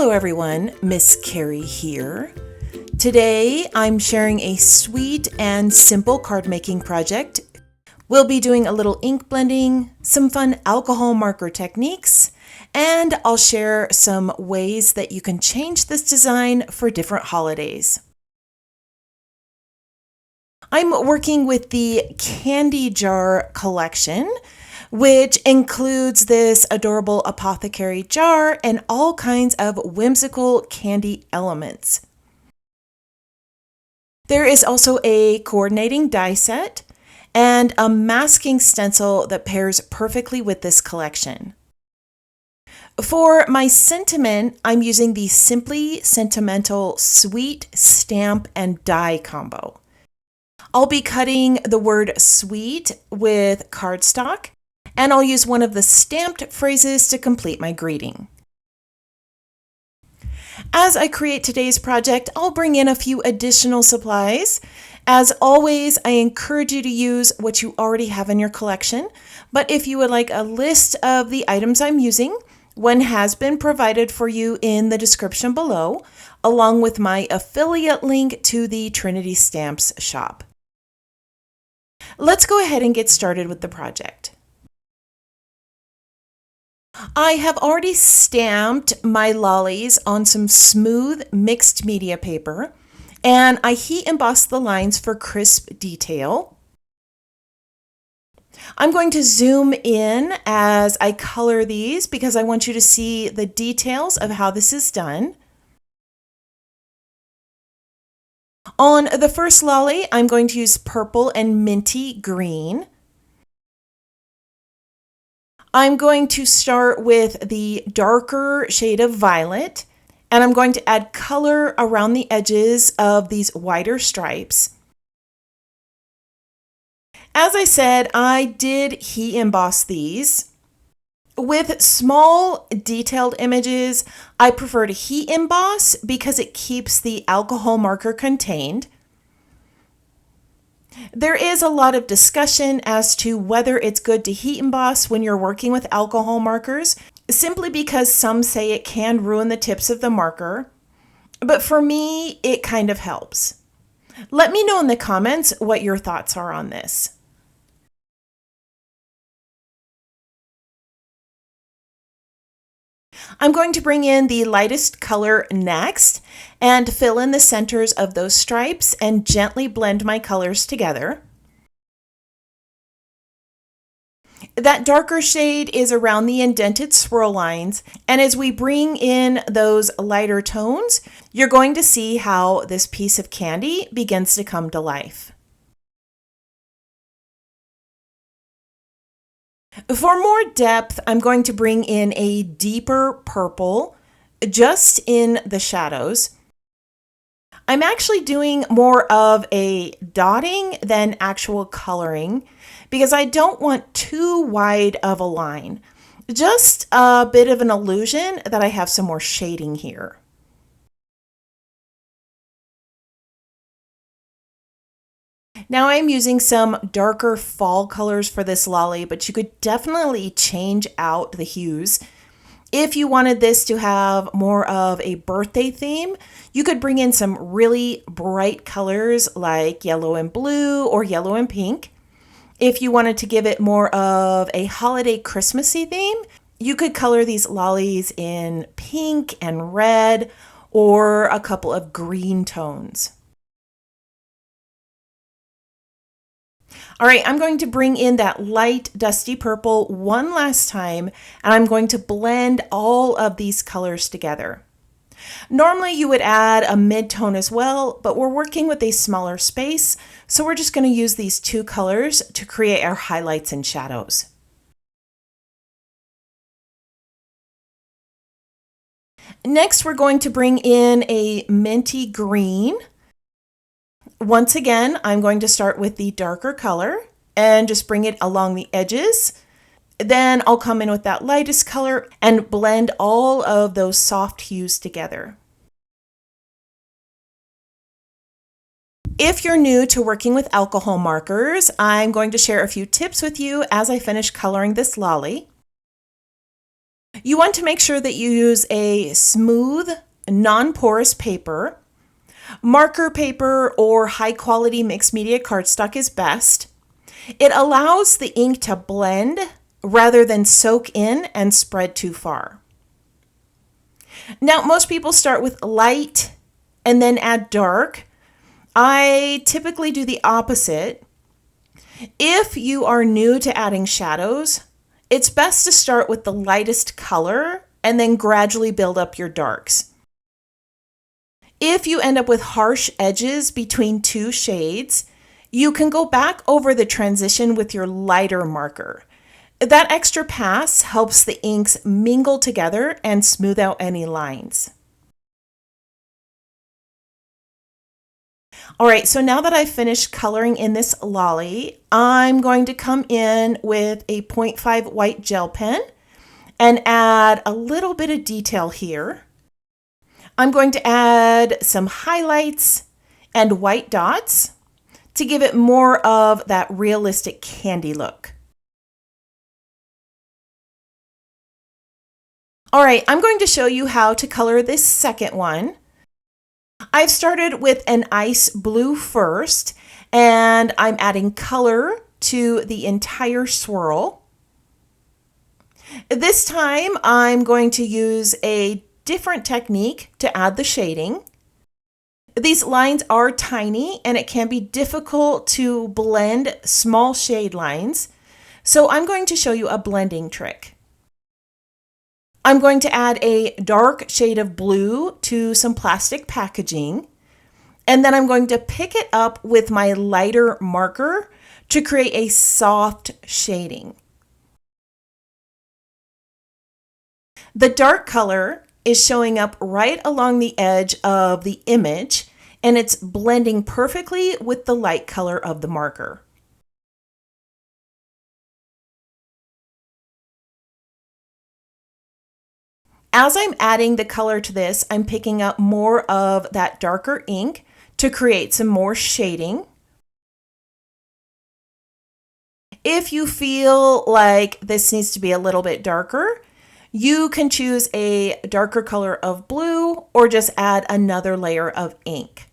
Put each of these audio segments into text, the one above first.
Hello everyone, Miss Carrie here. Today I'm sharing a sweet and simple card making project. We'll be doing a little ink blending, some fun alcohol marker techniques, and I'll share some ways that you can change this design for different holidays. I'm working with the candy jar collection, which includes this adorable apothecary jar and all kinds of whimsical candy elements. There is also a coordinating die set and a masking stencil that pairs perfectly with this collection. For my sentiment, I'm using the Simply Sentimental Sweet Stamp and Die combo. I'll be cutting the word sweet with cardstock, and I'll use one of the stamped phrases to complete my greeting. As I create today's project, I'll bring in a few additional supplies. As always, I encourage you to use what you already have in your collection, but if you would like a list of the items I'm using, one has been provided for you in the description below, along with my affiliate link to the Trinity Stamps shop. Let's go ahead and get started with the project. I have already stamped my lollies on some smooth mixed media paper, and I heat embossed the lines for crisp detail. I'm going to zoom in as I color these because I want you to see the details of how this is done. On the first lolly, I'm going to use purple and minty green. I'm going to start with the darker shade of violet, and I'm going to add color around the edges of these wider stripes. As I said, I did heat emboss these. With small detailed images, I prefer to heat emboss because it keeps the alcohol marker contained. There is a lot of discussion as to whether it's good to heat emboss when you're working with alcohol markers, simply because some say it can ruin the tips of the marker. But for me, it kind of helps. Let me know in the comments what your thoughts are on this. I'm going to bring in the lightest color next and fill in the centers of those stripes and gently blend my colors together. That darker shade is around the indented swirl lines, and as we bring in those lighter tones, you're going to see how this piece of candy begins to come to life. For more depth, I'm going to bring in a deeper purple just in the shadows. I'm actually doing more of a dotting than actual coloring because I don't want too wide of a line. Just a bit of an illusion that I have some more shading here. Now I'm using some darker fall colors for this lolly, but you could definitely change out the hues. If you wanted this to have more of a birthday theme, you could bring in some really bright colors like yellow and blue or yellow and pink. If you wanted to give it more of a holiday Christmassy theme, you could color these lollies in pink and red or a couple of green tones. All right, I'm going to bring in that light dusty purple one last time, and I'm going to blend all of these colors together. Normally you would add a mid-tone as well, but we're working with a smaller space, so we're just going to use these two colors to create our highlights and shadows. Next, we're going to bring in a minty green. Once again, I'm going to start with the darker color and just bring it along the edges. Then I'll come in with that lightest color and blend all of those soft hues together. If you're new to working with alcohol markers, I'm going to share a few tips with you as I finish coloring this lolly. You want to make sure that you use a smooth, non-porous paper. Marker paper or high quality mixed media cardstock is best. It allows the ink to blend rather than soak in and spread too far. Now, most people start with light and then add dark. I typically do the opposite. If you are new to adding shadows, it's best to start with the lightest color and then gradually build up your darks. If you end up with harsh edges between two shades, you can go back over the transition with your lighter marker. That extra pass helps the inks mingle together and smooth out any lines. All right, so now that I've finished coloring in this lolly, I'm going to come in with a 0.5 white gel pen and add a little bit of detail here. I'm going to add some highlights and white dots to give it more of that realistic candy look. All right, I'm going to show you how to color this second one. I've started with an ice blue first, and I'm adding color to the entire swirl. This time, I'm going to use a different technique to add the shading. These lines are tiny, and it can be difficult to blend small shade lines, so I'm going to show you a blending trick. I'm going to add a dark shade of blue to some plastic packaging, and then I'm going to pick it up with my lighter marker to create a soft shading. The dark color is showing up right along the edge of the image, and it's blending perfectly with the light color of the marker. As I'm adding the color to this, I'm picking up more of that darker ink to create some more shading. If you feel like this needs to be a little bit darker, you can choose a darker color of blue or just add another layer of ink.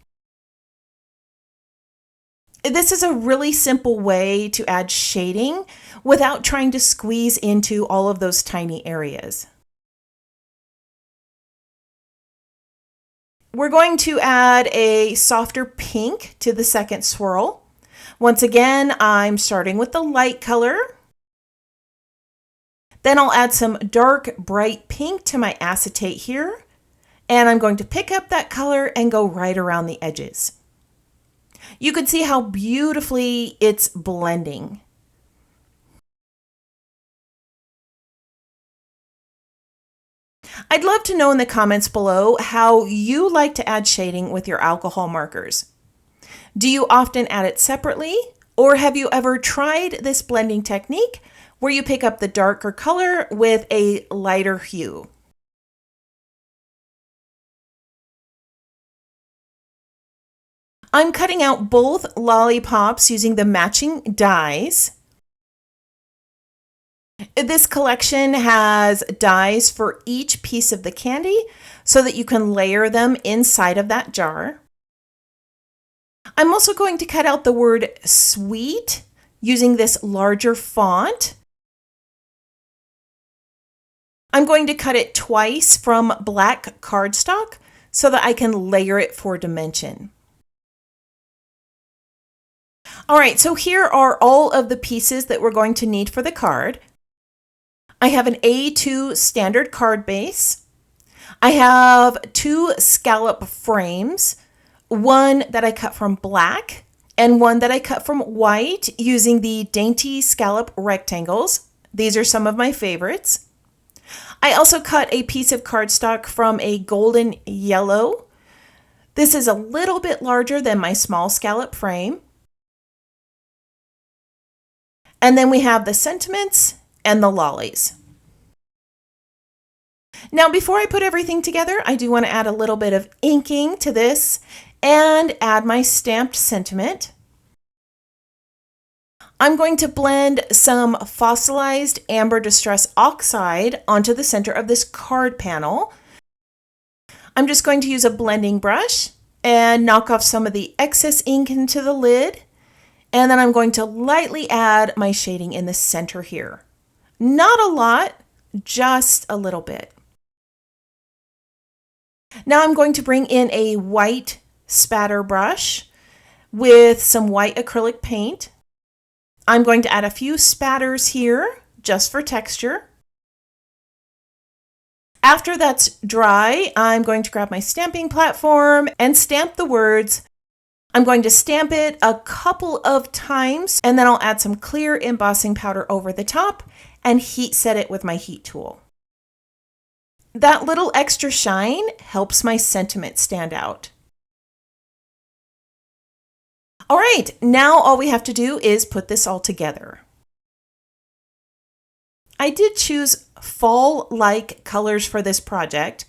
This is a really simple way to add shading without trying to squeeze into all of those tiny areas. We're going to add a softer pink to the second swirl. Once again, I'm starting with the light color. Then I'll add some dark, bright pink to my acetate here. And I'm going to pick up that color and go right around the edges. You can see how beautifully it's blending. I'd love to know in the comments below how you like to add shading with your alcohol markers. Do you often add it separately, or have you ever tried this blending technique where you pick up the darker color with a lighter hue? I'm cutting out both lollipops using the matching dies. This collection has dies for each piece of the candy so that you can layer them inside of that jar. I'm also going to cut out the word sweet using this larger font. I'm going to cut it twice from black cardstock so that I can layer it for dimension. All right, so here are all of the pieces that we're going to need for the card. I have an A2 standard card base. I have 2 scallop frames, one that I cut from black and one that I cut from white using the dainty scallop rectangles. These are some of my favorites. I also cut a piece of cardstock from a golden yellow. This is a little bit larger than my small scallop frame. And then we have the sentiments and the lollies. Now, before I put everything together, I do want to add a little bit of inking to this and add my stamped sentiment. I'm going to blend some fossilized amber distress oxide onto the center of this card panel. I'm just going to use a blending brush and knock off some of the excess ink into the lid. And then I'm going to lightly add my shading in the center here. Not a lot, just a little bit. Now I'm going to bring in a white spatter brush with some white acrylic paint. I'm going to add a few spatters here just for texture. After that's dry, I'm going to grab my stamping platform and stamp the words. I'm going to stamp it a couple of times, and then I'll add some clear embossing powder over the top and heat set it with my heat tool. That little extra shine helps my sentiment stand out. All right, now all we have to do is put this all together. I did choose fall-like colors for this project,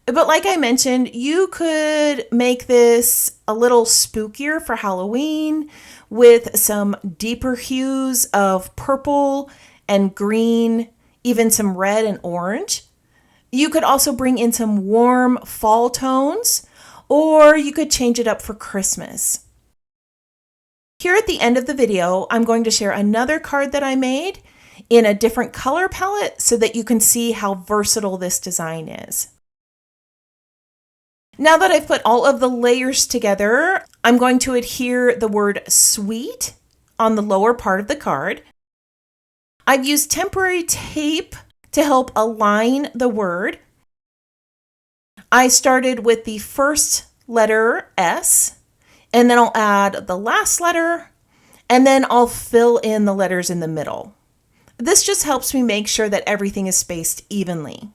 but like I mentioned, you could make this a little spookier for Halloween with some deeper hues of purple and green, even some red and orange. You could also bring in some warm fall tones, or you could change it up for Christmas. Here at the end of the video, I'm going to share another card that I made in a different color palette so that you can see how versatile this design is. Now that I've put all of the layers together, I'm going to adhere the word sweet on the lower part of the card. I've used temporary tape to help align the word. I started with the first letter S, and then I'll add the last letter, and then I'll fill in the letters in the middle. This just helps me make sure that everything is spaced evenly.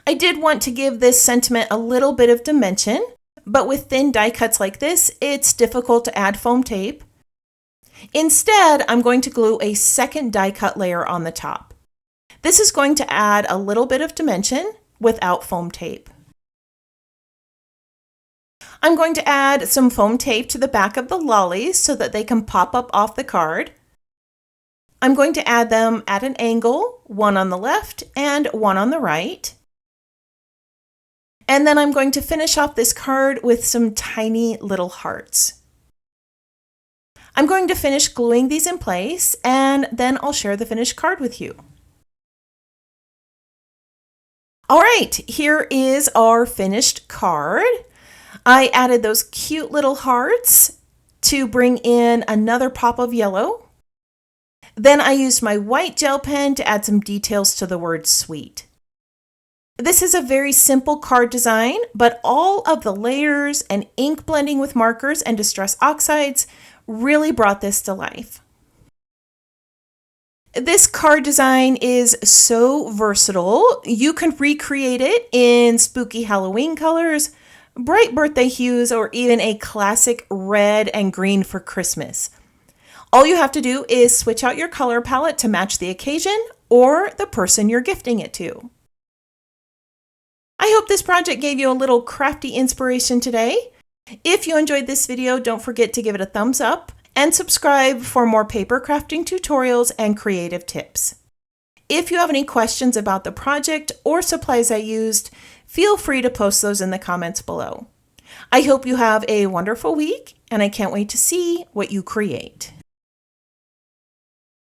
I did want to give this sentiment a little bit of dimension, but with thin die cuts like this, it's difficult to add foam tape. Instead, I'm going to glue a second die cut layer on the top. This is going to add a little bit of dimension without foam tape. I'm going to add some foam tape to the back of the lollies so that they can pop up off the card. I'm going to add them at an angle, one on the left and one on the right. And then I'm going to finish off this card with some tiny little hearts. I'm going to finish gluing these in place, and then I'll share the finished card with you. All right, here is our finished card. I added those cute little hearts to bring in another pop of yellow. Then I used my white gel pen to add some details to the word sweet. This is a very simple card design, but all of the layers and ink blending with markers and distress oxides really brought this to life. This card design is so versatile. You can recreate it in spooky Halloween colors, bright birthday hues, or even a classic red and green for Christmas. All you have to do is switch out your color palette to match the occasion or the person you're gifting it to. I hope this project gave you a little crafty inspiration today. If you enjoyed this video, don't forget to give it a thumbs up and subscribe for more paper crafting tutorials and creative tips. If you have any questions about the project or supplies I used, feel free to post those in the comments below. I hope you have a wonderful week, and I can't wait to see what you create.